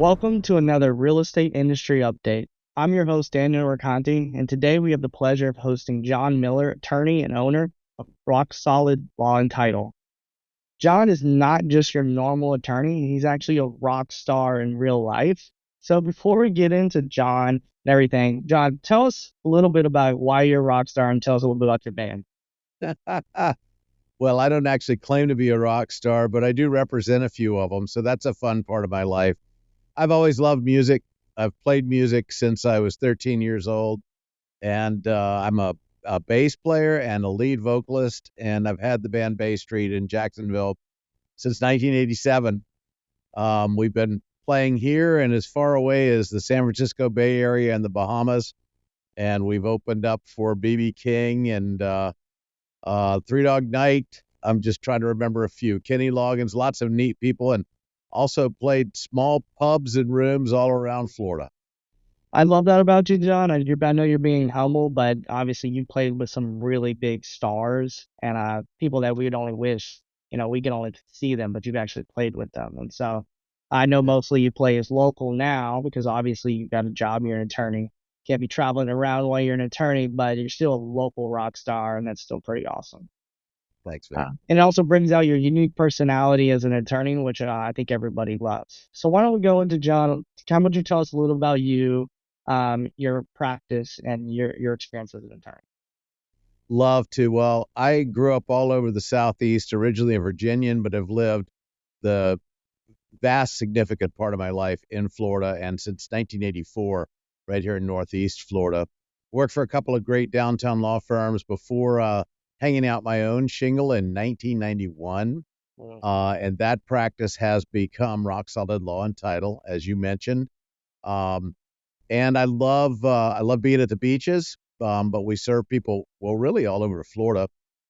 Welcome to another real estate industry update. I'm your host, Daniel Racanti, and today we have the pleasure of hosting John Miller, attorney and owner of Rock Solid Law and Title. John is not just your normal attorney, he's actually a rock star in real life. So before we get into John and everything, John, tell us a little bit about why you're a rock star and tell us a little bit about your band. Well, I don't actually claim to be a rock star, but I do represent a few of them. So that's a fun part of my life. I've always loved music. I've played music since I was 13 years old, and I'm a bass player and a lead vocalist, and I've had the band Bay Street in Jacksonville since 1987. We've been playing here and as far away as the San Francisco Bay Area and the Bahamas, and we've opened up for BB King and Three Dog Night. I'm just trying to remember a few. Kenny Loggins, lots of neat people, and also played small pubs and rooms all around Florida. I love that about you, John. I know you're being humble, but obviously you played with some really big stars and people that we'd only wish, we can only see them, but you've actually played with them. And so I know mostly you play as local now because obviously you've got a job, you're an attorney. Can't be traveling around while you're an attorney, but you're still a local rock star, and that's still pretty awesome. Thanks, man. And it also brings out your unique personality as an attorney, which I think everybody loves. So why don't we go into John? How about you tell us a little about you, your practice, and your experience as an attorney? Love to. Well, I grew up all over the Southeast, originally a Virginian, but have lived the vast, significant part of my life in Florida, and since 1984, right here in Northeast Florida. Worked for a couple of great downtown law firms before hanging out my own shingle in 1991. Well, And that practice has become Rock Solid Law and Title, as you mentioned. Um, and I love being at the beaches, but we serve people, well, really all over Florida,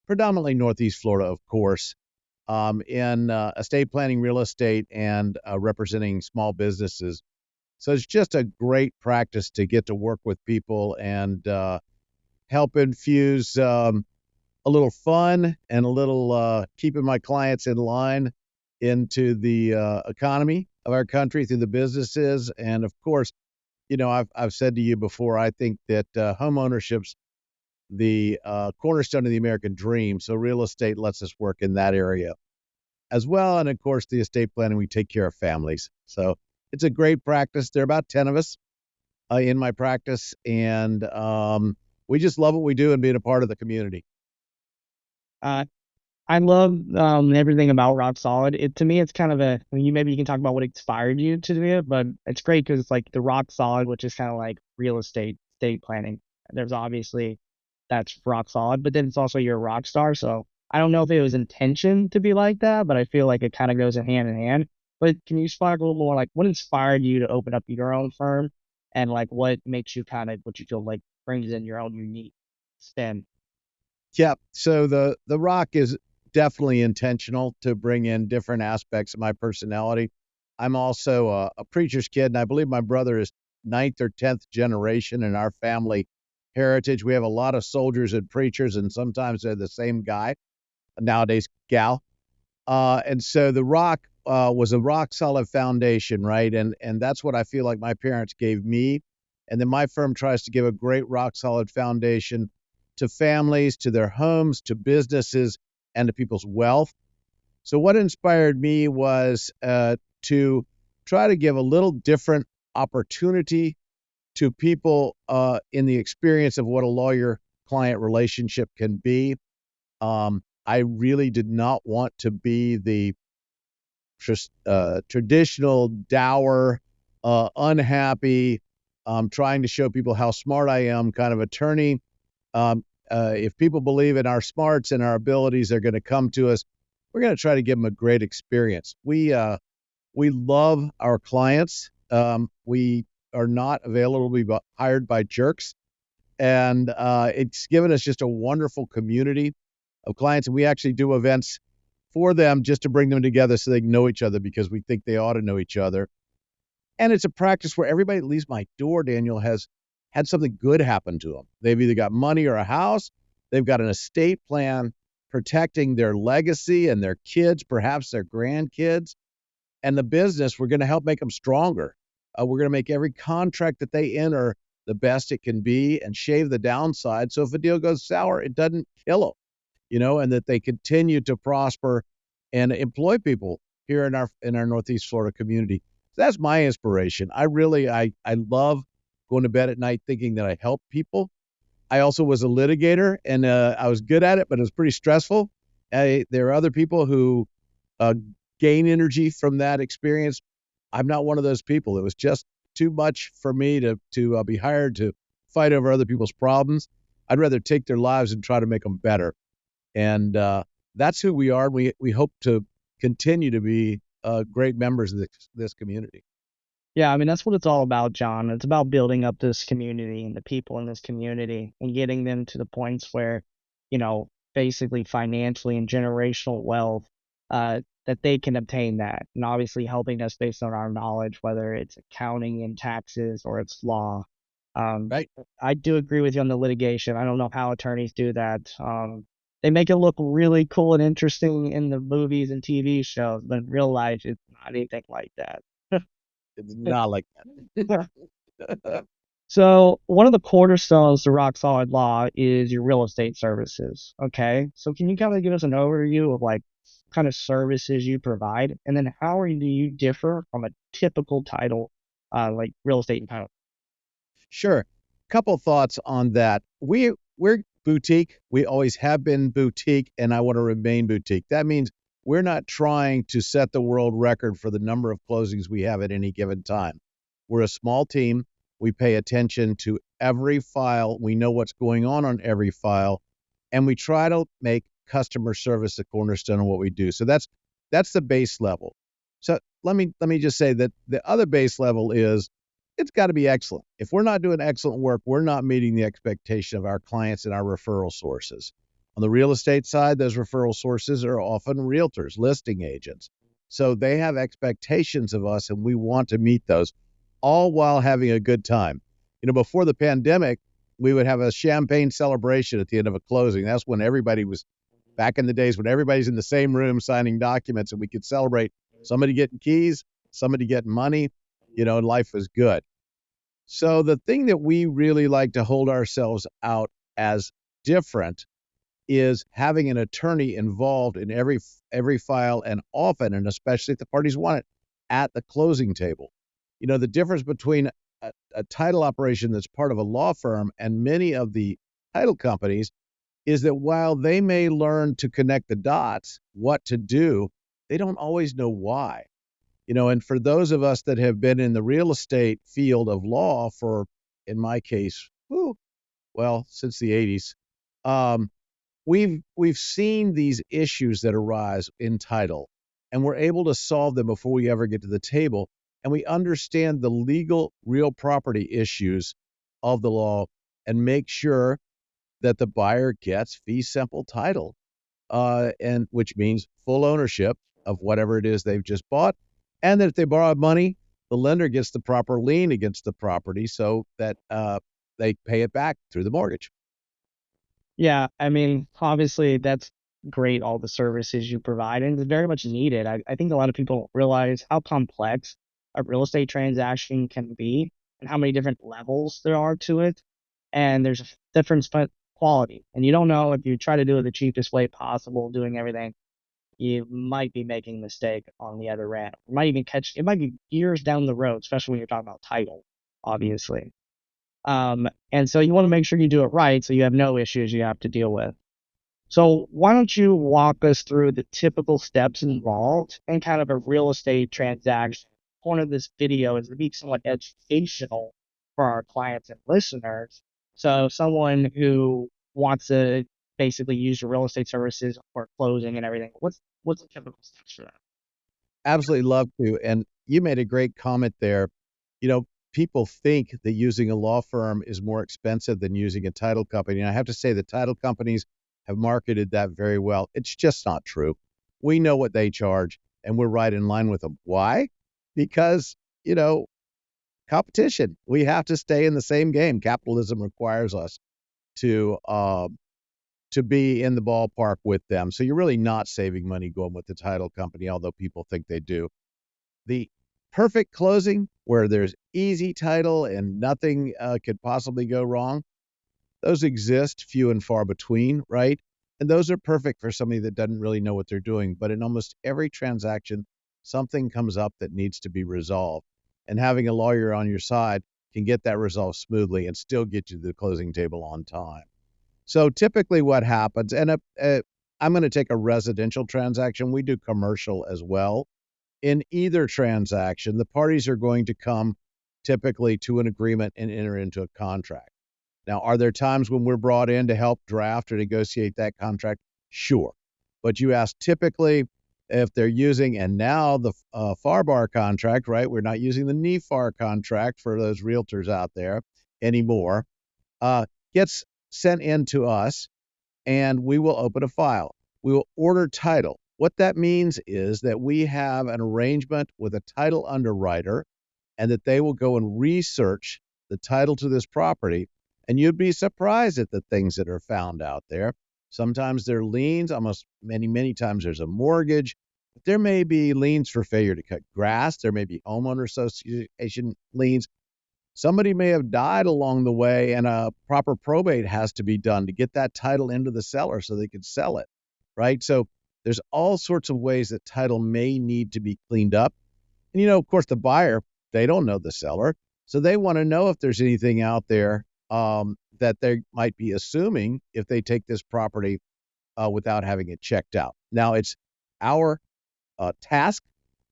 predominantly Northeast Florida, of course, in estate planning, real estate, and representing small businesses. So it's just a great practice to get to work with people and help infuse a little fun and a little keeping my clients in line into the economy of our country through the businesses. And of course, I've said to you before, I think that home ownership's the cornerstone of the American dream. So real estate lets us work in that area as well. And of course, the estate planning, we take care of families. So it's a great practice. There are about 10 of us in my practice, and we just love what we do and being a part of the community. Uh, I love everything about Rock Solid. To me, it's kind of maybe you can talk about what inspired you to do it, but it's great because it's like the Rock Solid, which is kind of like real estate planning. There's obviously that's rock solid, but then it's also you're a rock star. So I don't know if it was intention to be like that, but I feel like it kind of goes in hand. But can you spark a little more like what inspired you to open up your own firm and like what makes you kind of what you feel like brings in your own unique spin? Yeah. So the rock is definitely intentional to bring in different aspects of my personality. I'm also a preacher's kid, and I believe my brother is ninth or 10th generation in our family heritage. We have a lot of soldiers and preachers, and sometimes they're the same guy, nowadays gal. And so the rock was a rock solid foundation, right? And that's what I feel like my parents gave me. And then my firm tries to give a great rock solid foundation to families, to their homes, to businesses, and to people's wealth. So what inspired me was to try to give a little different opportunity to people in the experience of what a lawyer-client relationship can be. I really did not want to be the traditional dour, unhappy, trying to show people how smart I am kind of attorney. If people believe in our smarts and our abilities, they're going to come to us. We're going to try to give them a great experience. We love our clients. We are not available to be hired by jerks, and it's given us just a wonderful community of clients. And we actually do events for them just to bring them together so they can know each other because we think they ought to know each other. And it's a practice where everybody that leaves my door, Daniel, has had something good happen to them. They've either got money or a house, they've got an estate plan protecting their legacy and their kids, perhaps their grandkids, and the business. We're going to help make them stronger. We're going to make every contract that they enter the best it can be and shave the downside. So if a deal goes sour, it doesn't kill them, and that they continue to prosper and employ people here in our Northeast Florida community. So that's my inspiration. I love going to bed at night thinking that I help people. I also was a litigator, and I was good at it, but it was pretty stressful. There are other people who uh, gain energy from that experience. I'm not one of those people. It was just too much for me to be hired to fight over other people's problems. I'd rather take their lives and try to make them better. And that's who we are. We hope to continue to be great members of this community. Yeah, I mean, that's what it's all about, John. It's about building up this community and the people in this community and getting them to the points where, basically financially and generational wealth, that they can obtain that. And obviously helping us based on our knowledge, whether it's accounting and taxes or it's law. Um, Right. I do agree with you on the litigation. I don't know how attorneys do that. They make it look really cool and interesting in the movies and TV shows, but in real life, it's not anything like that. It's not like that. So one of the cornerstones to Rock Solid Law is your real estate services. Okay. So can you kind of give us an overview of like kind of services you provide, and then do you differ from a typical title, like real estate and title? Sure. Couple thoughts on that. We're boutique. We always have been boutique, and I want to remain boutique. That means we're not trying to set the world record for the number of closings we have at any given time. We're a small team. We pay attention to every file. We know what's going on every file, and we try to make customer service the cornerstone of what we do. So that's the base level. So let me just say that the other base level is it's got to be excellent. If we're not doing excellent work, we're not meeting the expectation of our clients and our referral sources. On the real estate side, those referral sources are often realtors, listing agents. So they have expectations of us, and we want to meet those, all while having a good time. Before the pandemic, we would have a champagne celebration at the end of a closing. That's when everybody was back in the days when everybody's in the same room signing documents, and we could celebrate somebody getting keys, somebody getting money, and life was good. So the thing that we really like to hold ourselves out as different is having an attorney involved in every file, and often, and especially if the parties want it, at the closing table. The difference between a title operation that's part of a law firm and many of the title companies is that while they may learn to connect the dots, what to do, they don't always know why. And for those of us that have been in the real estate field of law for, in my case, since the 80s, um, we've seen these issues that arise in title, and we're able to solve them before we ever get to the table. And we understand the legal real property issues of the law and make sure that the buyer gets fee simple title, and which means full ownership of whatever it is they've just bought, and that if they borrow money, the lender gets the proper lien against the property so that they pay it back through the mortgage. Yeah, I mean, obviously that's great, all the services you provide, and it's very much needed. I think a lot of people don't realize how complex a real estate transaction can be and how many different levels there are to it. And there's a different quality. And you don't know if you try to do it the cheapest way possible, doing everything, you might be making a mistake on the other end. It might be years down the road, especially when you're talking about title, obviously. And so you want to make sure you do it right so you have no issues you have to deal with. So why don't you walk us through the typical steps involved in kind of a real estate transaction? Point of this video is to be somewhat educational for our clients and listeners. So someone who wants to basically use your real estate services for closing and everything, what's the typical steps for that? Absolutely love to. And you made a great comment there. You know, People think that using a law firm is more expensive than using a title company. And I have to say the title companies have marketed that very well. It's just not true. We know what they charge, and we're right in line with them. Why? Because, competition. We have to stay in the same game. Capitalism requires us to uh, to be in the ballpark with them. So you're really not saving money going with the title company, although people think they do. The perfect closing where there's easy title and nothing could possibly go wrong. Those exist few and far between, right? And those are perfect for somebody that doesn't really know what they're doing. But in almost every transaction, something comes up that needs to be resolved. And having a lawyer on your side can get that resolved smoothly and still get you to the closing table on time. So typically what happens, and I'm going to take a residential transaction. We do commercial as well. In either transaction, the parties are going to come typically to an agreement and enter into a contract. Now, are there times when we're brought in to help draft or negotiate that contract? Sure. But you ask typically if they're using, and now the FAR contract, right? We're not using the NEFAR contract for those realtors out there anymore, gets sent in to us and we will open a file. We will order title. What that means is that we have an arrangement with a title underwriter and that they will go and research the title to this property. And you'd be surprised at the things that are found out there. Sometimes there are liens, almost many times there's a mortgage. But there may be liens for failure to cut grass. There may be homeowner association liens. Somebody may have died along the way, and a proper probate has to be done to get that title into the seller so they can sell it, right? So there's all sorts of ways that title may need to be cleaned up. And, of course, the buyer, they don't know the seller. So they want to know if there's anything out there that they might be assuming if they take this property without having it checked out. Now, it's our task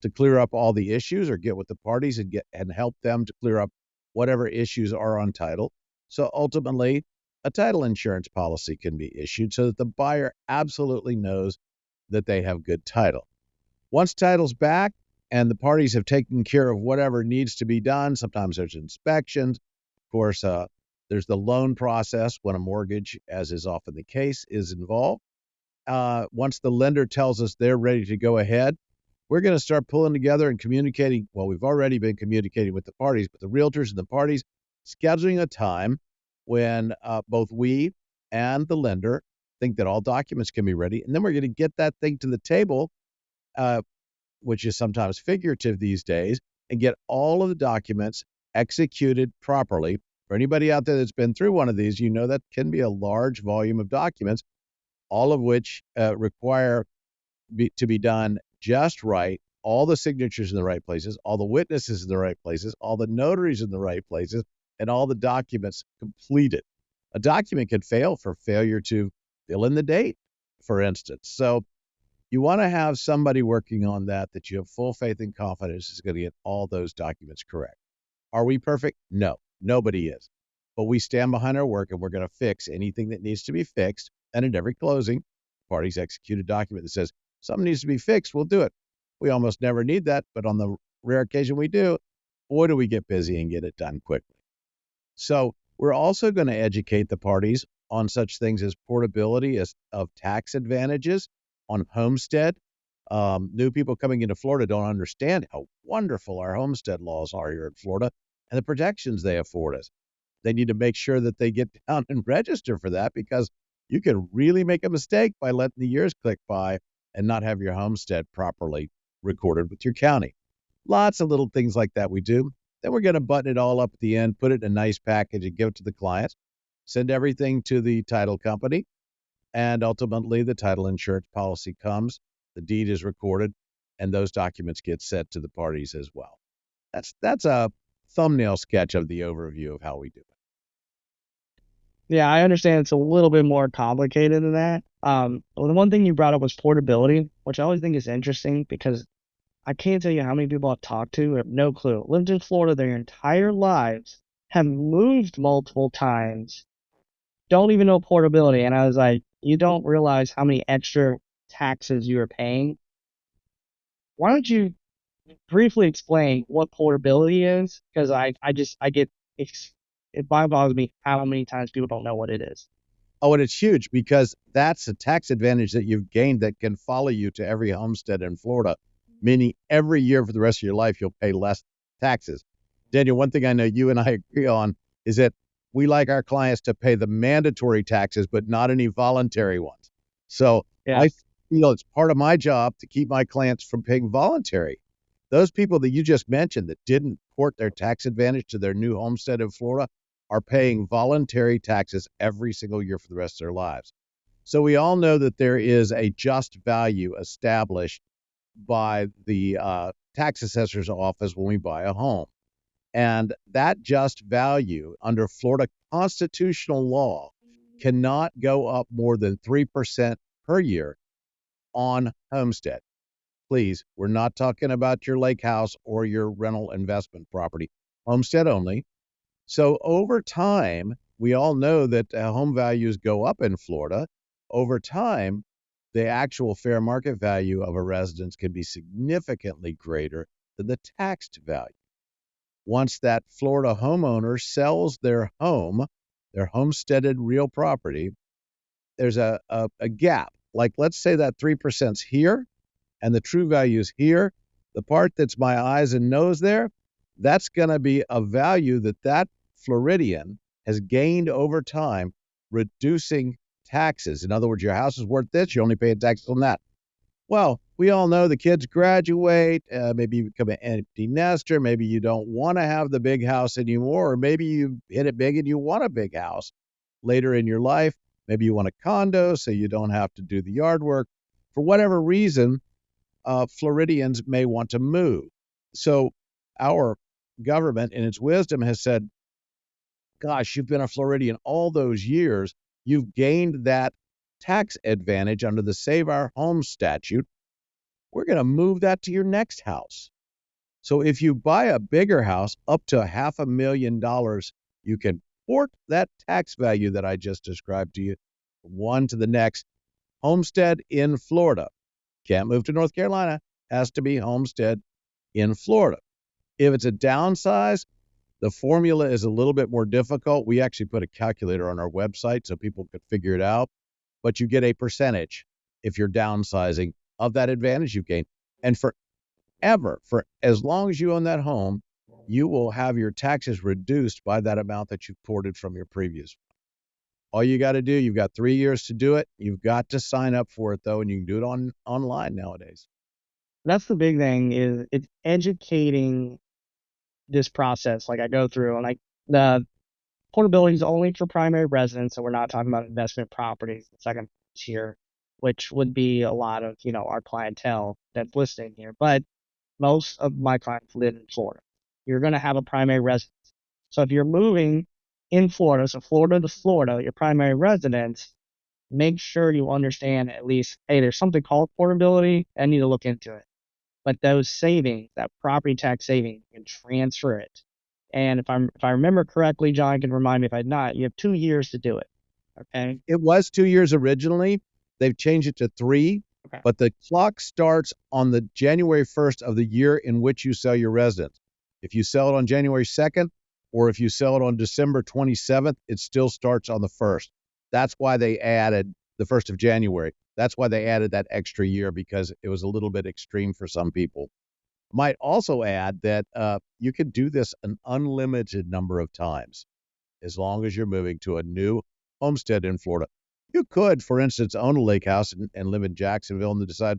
to clear up all the issues or get with the parties and help them to clear up whatever issues are on title. So ultimately, a title insurance policy can be issued so that the buyer absolutely knows that they have good title. Once title's back and the parties have taken care of whatever needs to be done, sometimes there's inspections. Of course, there's the loan process when a mortgage, as is often the case, is involved. Once the lender tells us they're ready to go ahead, we're going to start pulling together and communicating. Well, we've already been communicating with the parties, but the realtors and the parties, scheduling a time when both we and the lender think that all documents can be ready. And then we're going to get that thing to the table, which is sometimes figurative these days, and get all of the documents executed properly. For anybody out there that's been through one of these, that can be a large volume of documents, all of which require to be done just right, all the signatures in the right places, all the witnesses in the right places, all the notaries in the right places, and all the documents completed. A document can fail for failure to fill in the date, for instance. So you want to have somebody working on that you have full faith and confidence is going to get all those documents correct. Are we perfect? No, nobody is. But we stand behind our work and we're going to fix anything that needs to be fixed. And at every closing, parties execute a document that says, something needs to be fixed, we'll do it. We almost never need that, but on the rare occasion we do, boy, do we get busy and get it done quickly. So we're also going to educate the parties on such things as portability of tax advantages on Homestead. New people coming into Florida don't understand how wonderful our homestead laws are here in Florida and the protections they afford us. They need to make sure that they get down and register for that because you can really make a mistake by letting the years click by and not have your homestead properly recorded with your county. Lots of little things like that we do. Then we're going to button it all up at the end, put it in a nice package and give it to the client, send everything to the title company, and ultimately the title insurance policy comes, the deed is recorded, and those documents get sent to the parties as well. That's a thumbnail sketch of the overview of how we do it. Yeah, I understand it's a little bit more complicated than that. Well, the one thing you brought up was portability, which I always think is interesting because I can't tell you how many people I've talked to who have no clue. Lived in Florida their entire lives, have moved multiple times, don't even know portability. And I was like, you don't realize how many extra taxes you are paying. Why don't you briefly explain what portability is? Because I get, it bothers me how many times people don't know what it is. Oh, and it's huge because that's a tax advantage that you've gained that can follow you to every homestead in Florida, meaning every year for the rest of your life, you'll pay less taxes. Daniel, one thing I know you and I agree on is that we like our clients to pay the mandatory taxes, but not any voluntary ones. So Yeah. I feel it's part of my job to keep my clients from paying voluntary Those people that you just mentioned that didn't port their tax advantage to their new homestead in Florida are paying voluntary taxes every single year for the rest of their lives. So we all know that there is a just value established by the tax assessor's office when we buy a home. And that just value under Florida constitutional law cannot go up more than 3% per year on homestead. Please, we're not talking about your lake house or your rental investment property, homestead only. So over time, we all know that home values go up in Florida. Over time, the actual fair market value of a residence can be significantly greater than the taxed value. Once that Florida homeowner sells their home, their homesteaded real property, there's a gap. Like, let's say that 3% is here and the true value is here. The part that's my eyes and nose there, that's going to be a value that Floridian has gained over time, reducing taxes. In other words, your house is worth this, you're only paying taxes on that. Well, we all know the kids graduate, maybe you become an empty nester, maybe you don't want to have the big house anymore, or maybe you hit it big and you want a big house later in your life. Maybe you want a condo so you don't have to do the yard work. For whatever reason, Floridians may want to move. So our government, in its wisdom, has said, gosh, you've been a Floridian all those years. You've gained that tax advantage under the Save Our Home statute. We're going to move that to your next house. So if you buy a bigger house up to $500,000, you can port that tax value that I just described to you from one to the next. Homestead in Florida. Can't move to North Carolina. Has to be homestead in Florida. If it's a downsize, the formula is a little bit more difficult. We actually put a calculator on our website so people could figure it out. But you get a percentage if you're downsizing of that advantage you gain. And forever, for as long as you own that home, you will have your taxes reduced by that amount that you've ported from your previous one. All you got to do, you've got 3 years to do it. You've got to sign up for it though, and you can do it online nowadays. That's the big thing is it's educating this process like I go through and like the portability is only for primary residence, so we're not talking about investment properties, the second tier, which would be a lot of, our clientele that's listening here. But most of my clients live in Florida. You're going to have a primary residence. So if you're moving in Florida, so Florida to Florida, your primary residence, make sure you understand at least, hey, there's something called portability. I need to look into it. But those savings, that property tax savings, you can transfer it. And if I remember correctly, John can remind me if I'm not, you have 2 years to do it. Okay. It was 2 years originally. They've changed it to 3, Okay. but the clock starts on the January 1st of the year in which you sell your residence. If you sell it on January 2nd, or if you sell it on December 27th, it still starts on the 1st. That's why they added the 1st of January. That's why they added that extra year, because it was a little bit extreme for some people. Might also add that you can do this an unlimited number of times as long as you're moving to a new homestead in Florida. You could, for instance, own a lake house and live in Jacksonville and decide,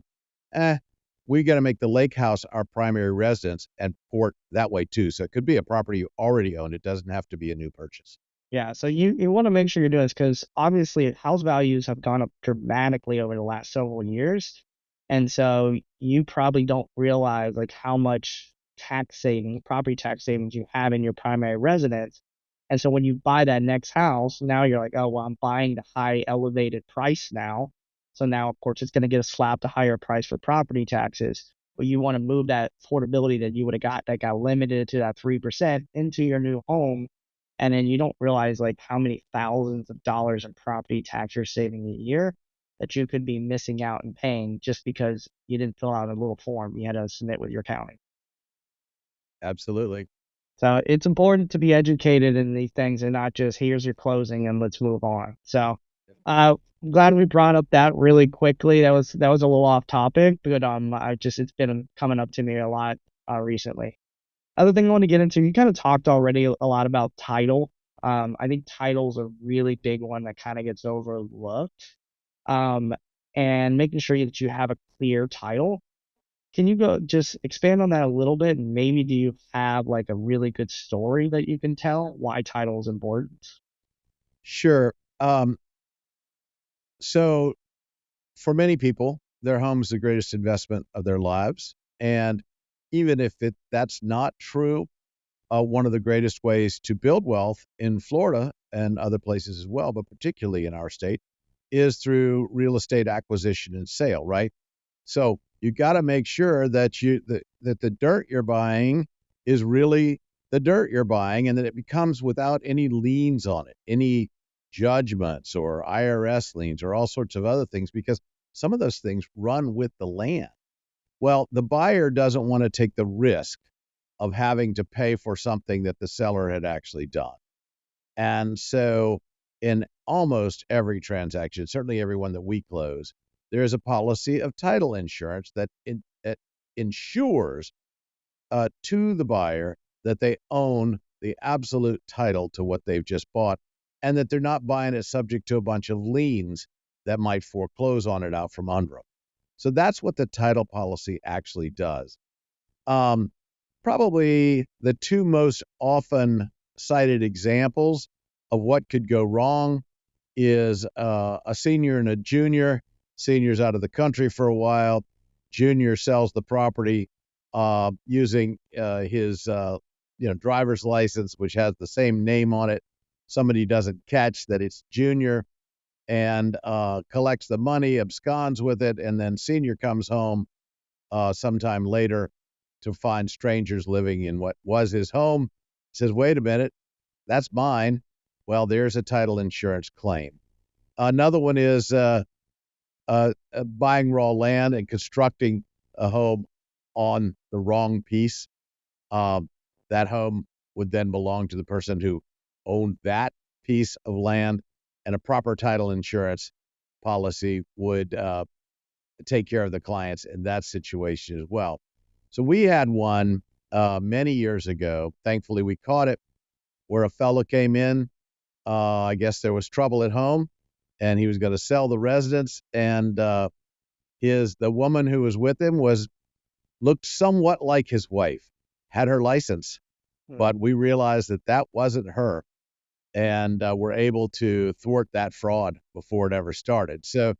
we got to make the lake house our primary residence and port that way too. So it could be a property you already own. It doesn't have to be a new purchase. Yeah. So you want to make sure you're doing this because obviously house values have gone up dramatically over the last several years. And so you probably don't realize like how much tax savings, property tax savings you have in your primary residence. And so when you buy that next house, now you're like, oh, well, I'm buying the high elevated price now. So now, of course, it's going to get slapped a higher price for property taxes. But you want to move that affordability that you would have got that got limited to that 3% into your new home. And then you don't realize like how many thousands of dollars in property tax you're saving a year that you could be missing out and paying just because you didn't fill out a little form you had to submit with your county. Absolutely. So it's important to be educated in these things and not just here's your closing and let's move on. So I'm glad we brought up that really quickly. That was a little off topic, but I just it's been coming up to me a lot recently. Other thing I want to get into, you kind of talked already a lot about title. I think title's a really big one that kind of gets overlooked. Um, and making sure that you have a clear title. Can you go just expand on that a little bit? And maybe do you have like a really good story that you can tell why title is important? Sure. So for many people, their home is the greatest investment of their lives. And even if that's not true, one of the greatest ways to build wealth in Florida and other places as well, but particularly in our state, is through real estate acquisition and sale, right? So you got to make sure that the dirt you're buying is really the dirt you're buying, and that it becomes without any liens on it, any judgments or IRS liens or all sorts of other things, because some of those things run with the land. Well, the buyer doesn't want to take the risk of having to pay for something that the seller had actually done. And so in almost every transaction, certainly every one that we close, there is a policy of title insurance that ensures to the buyer that they own the absolute title to what they've just bought, and that they're not buying it subject to a bunch of liens that might foreclose on it out from under them. So that's what the title policy actually does. Um, Probably the two most often cited examples of what could go wrong is a senior and a junior. Senior's out of the country for a while. Junior sells the property using his driver's license, which has the same name on it. Somebody doesn't catch that it's junior and collects the money, absconds with it, and then senior comes home sometime later to find strangers living in what was his home. Says, wait a minute, that's mine. Well, there's a title insurance claim. Another one is buying raw land and constructing a home on the wrong piece. Um, that home would then belong to the person who owned that piece of land, and a proper title insurance policy would take care of the clients in that situation as well. So we had one many years ago. Thankfully, we caught it where a fellow came in. I guess there was trouble at home, and he was going to sell the residence. And the woman who was with him looked somewhat like his wife, had her license, Hmm. but we realized that that wasn't her, and were able to thwart that fraud before it ever started. So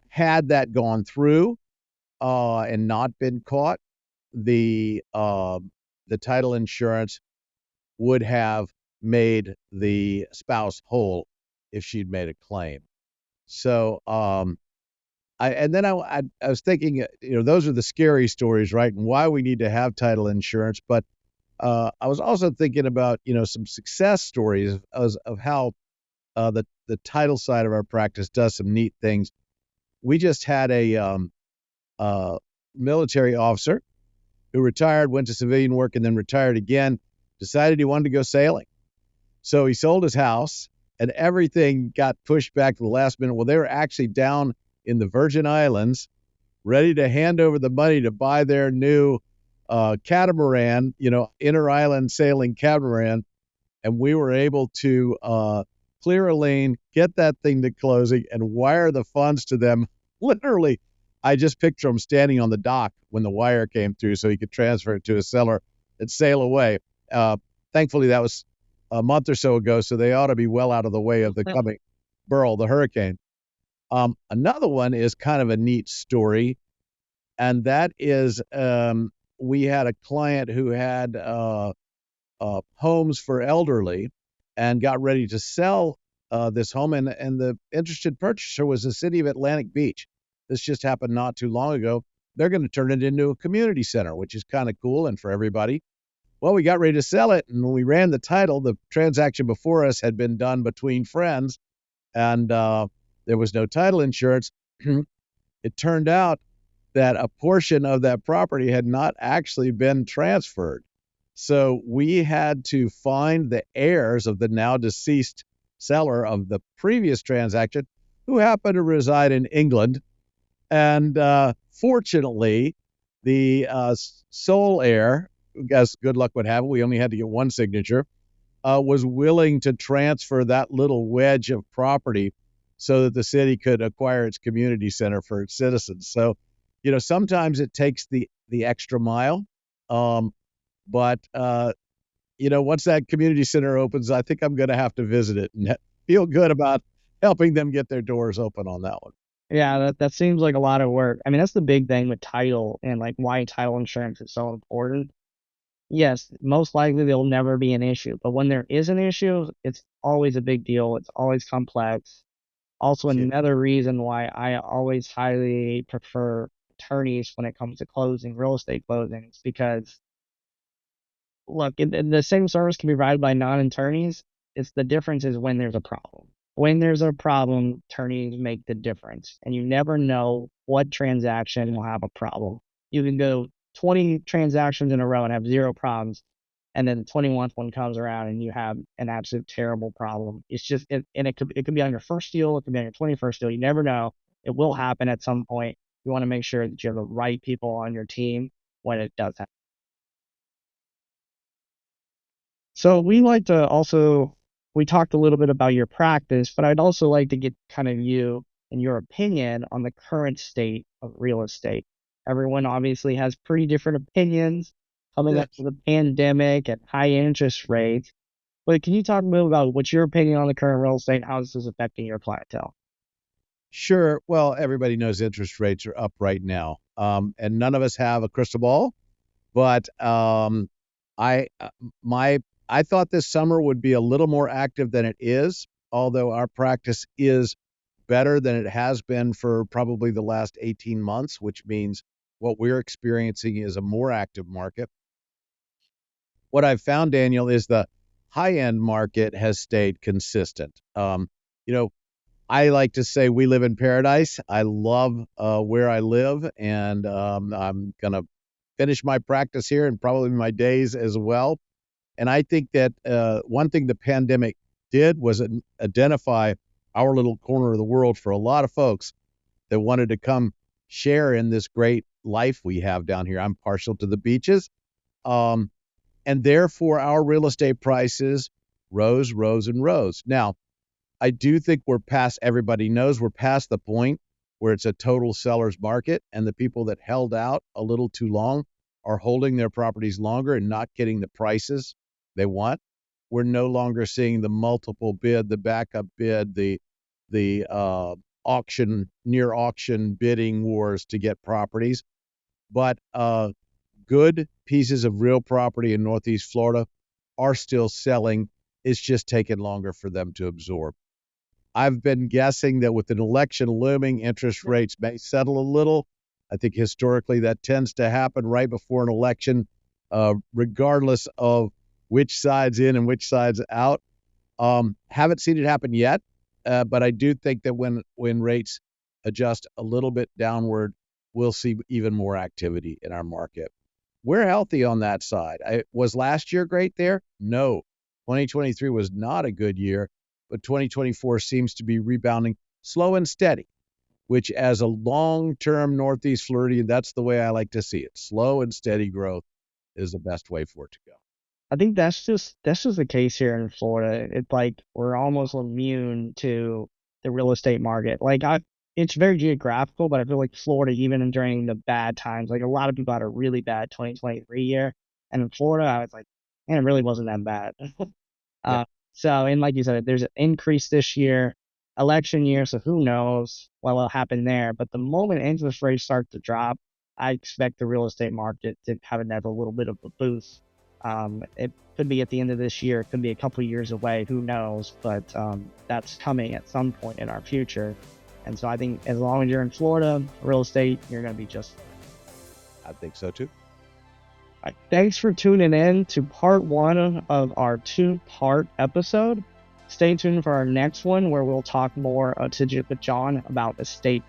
had that gone through and not been caught, the title insurance would have made the spouse whole if she'd made a claim. So I was thinking, those are the scary stories, right? And why we need to have title insurance. But I was also thinking about, some success stories of how the title side of our practice does some neat things. We just had a uh, military officer who retired, went to civilian work, and then retired again, decided he wanted to go sailing. So he sold his house, and everything got pushed back to the last minute. Well, they were actually down in the Virgin Islands, ready to hand over the money to buy their new catamaran, inter island sailing catamaran. And we were able to clear a lane, get that thing to closing, and wire the funds to them. Literally, I just picture him standing on the dock when the wire came through so he could transfer it to a seller and sail away. Uh, Thankfully, that was a month or so ago, so they ought to be well out of the way of the coming Burl, the hurricane. Another one is kind of a neat story, and that is we had a client who had homes for elderly and got ready to sell this home, and the interested purchaser was the city of Atlantic Beach. This just happened not too long ago. They're going to turn it into a community center, which is kind of cool and for everybody. Well, we got ready to sell it, and when we ran the title, the transaction before us had been done between friends, and there was no title insurance. It turned out that a portion of that property had not actually been transferred. So we had to find the heirs of the now deceased seller of the previous transaction, who happened to reside in England. And fortunately, the sole heir, as good luck would have it, we only had to get one signature, was willing to transfer that little wedge of property so that the city could acquire its community center for its citizens. So sometimes it takes the extra mile. Um, but once that community center opens, I think I'm going to have to visit it and feel good about helping them get their doors open on that one. Yeah, that seems like a lot of work. I mean, that's the big thing with title and like why title insurance is so important. Yes, most likely there'll never be an issue, but when there is an issue, it's always a big deal. It's always complex. Also, Yeah, another reason why I always highly prefer attorneys when it comes to closing real estate closings, because look, the same service can be provided by non-attorneys. It's the difference is when there's a problem. When there's a problem, attorneys make the difference, and you never know what transaction will have a problem. You can go 20 transactions in a row and have zero problems, and then the 21st one comes around and you have an absolute terrible problem. It's just, and it could be on your first deal, it could be on your 21st deal. You never know. It will happen at some point. You want to make sure that you have the right people on your team when it does happen. So we talked a little bit about your practice, but I'd also like to get kind of you and your opinion on the current state of real estate. Everyone obviously has pretty different opinions coming yeah. up with the pandemic and high interest rates. But can you talk a little about what's your opinion on the current real estate and how this is affecting your clientele? Sure. Well, everybody knows interest rates are up right now, and none of us have a crystal ball. But I my I thought this summer would be a little more active than it is, although our practice is better than it has been for probably the last 18 months, which means what we're experiencing is a more active market. What I've found, Daniel, is the high end market has stayed consistent. You know, I like to say we live in paradise. I love where I live, and I'm gonna finish my practice here and probably my days as well. And I think that one thing the pandemic did was identify our little corner of the world for a lot of folks that wanted to come share in this great life we have down here. I'm partial to the beaches. Um, and therefore, our real estate prices rose, and rose. Now, I do think everybody knows we're past the point where it's a total seller's market, and the people that held out a little too long are holding their properties longer and not getting the prices they want. We're no longer seeing the multiple bid, the backup bid, the near auction bidding wars to get properties. But good pieces of real property in Northeast Florida are still selling. It's just taking longer for them to absorb. I've been guessing that with an election looming, interest rates may settle a little. I think historically that tends to happen right before an election, regardless of which side's in and which side's out. Haven't seen it happen yet, but I do think that when rates adjust a little bit downward, we'll see even more activity in our market. We're healthy on that side. Was last year great there? No. 2023 was not a good year, but 2024 seems to be rebounding slow and steady, which as a long-term Northeast Floridian, that's the way I like to see it. Slow and steady growth is the best way for it to go. I think that's just the case here in Florida. It's like we're almost immune to the real estate market. It's very geographical, but I feel like Florida, even during the bad times, like a lot of people had a really bad 2023 year, and in Florida, I was like, man, it really wasn't that bad. Yeah. Uh, and like you said, there's an increase this year, election year, so who knows what will happen there. But the moment interest rates start to drop, I expect the real estate market to have another little bit of a boost. It could be at the end of this year, it could be a couple of years away, who knows? But that's coming at some point in our future. And so I think as long as you're in Florida, real estate, you're going to be just I think so too. right. Thanks for tuning in to part one of our two-part episode. Stay tuned for our next one where we'll talk more with John about estate.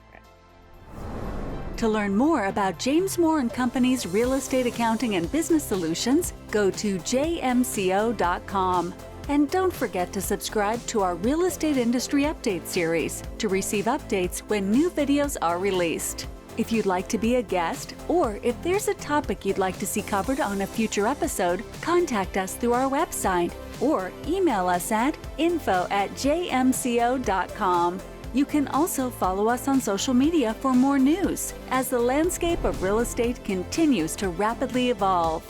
To learn more about James Moore & Company's real estate accounting and business solutions, go to jmco.com. And don't forget to subscribe to our Real Estate Industry Update series to receive updates when new videos are released. If you'd like to be a guest, or if there's a topic you'd like to see covered on a future episode, contact us through our website or email us at info@jmco.com. You can also follow us on social media for more news as the landscape of real estate continues to rapidly evolve.